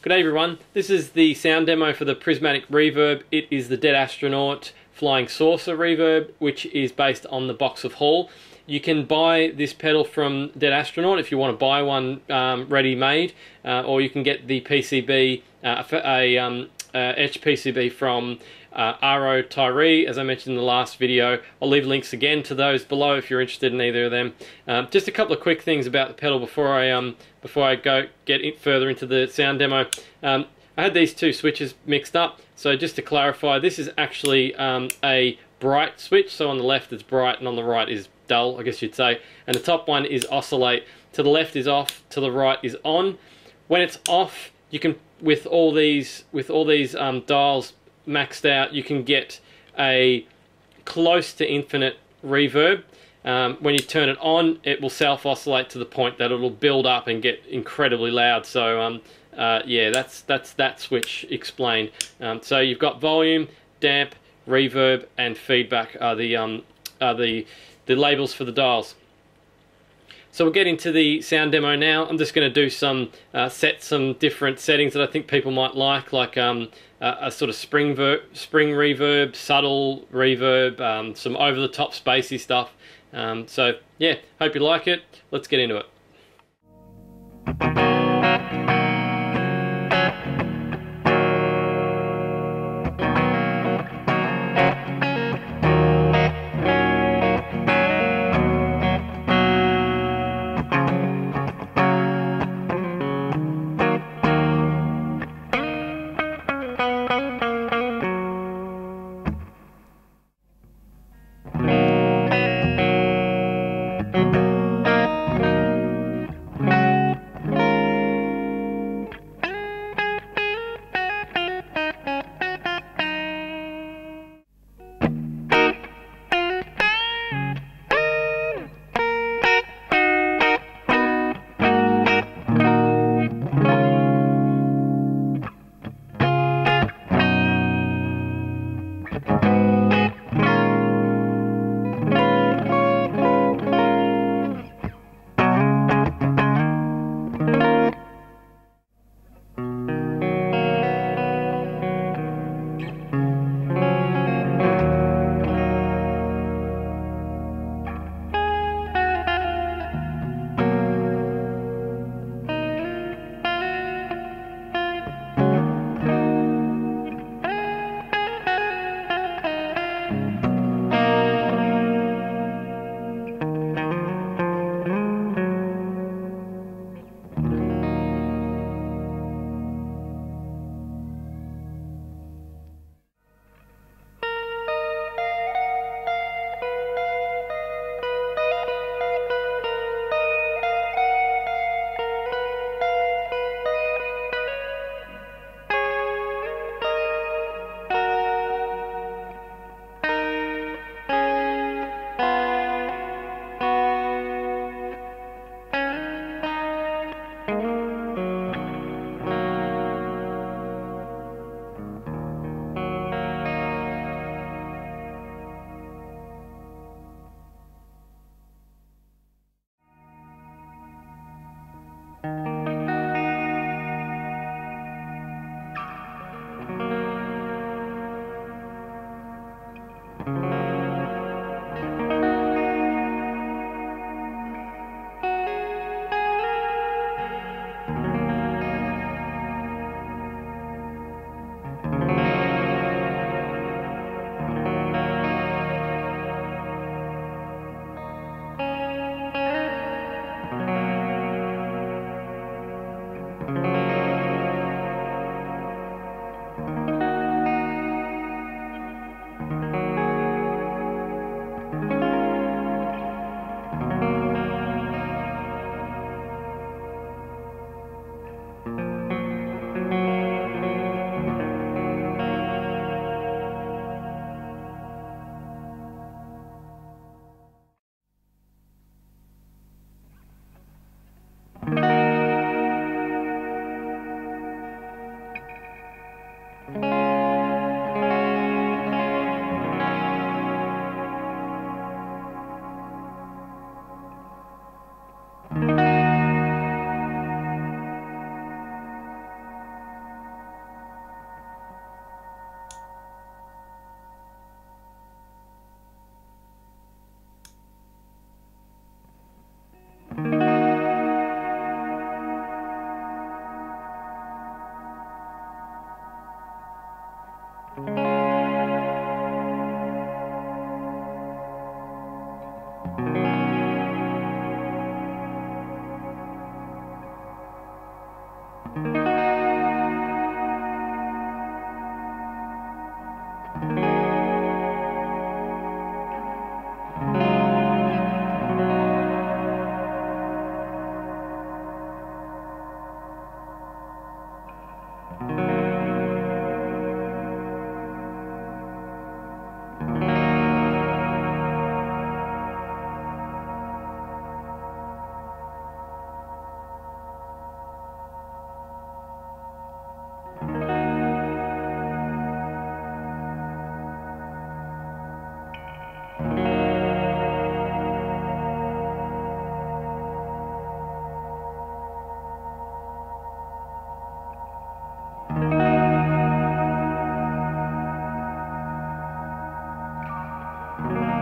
G'day everyone, this is the sound demo for the Prismatic Reverb. It is the Deadastronaut Flying Saucer Reverb, which is based on the box of Hall. You can buy this pedal from Deadastronaut if you want to buy one ready-made, or you can get the PCB, etched PCB from O Tiree, as I mentioned in the last video. I'll leave links again to those below if you're interested in either of them. Just a couple of quick things about the pedal before I get further into the sound demo. I had these two switches mixed up, so just to clarify, this is actually a bright switch. So on the left it's bright and on the right is dull, I guess you'd say. And the top one is oscillate. To the left is off, to the right is on. When it's off, you can, with all these dials maxed out, you can get a close to infinite reverb. When you turn it on, it will self-oscillate to the point that it'll build up and get incredibly loud. So yeah, that's that switch explained. So you've got volume, damp, reverb, and feedback are the labels for the dials. So we'll get into the sound demo now. I'm just going to do some set some different settings that I think people might like a sort of spring reverb, subtle reverb, some over-the-top spacey stuff. So yeah, hope you like it. Let's get into it. you.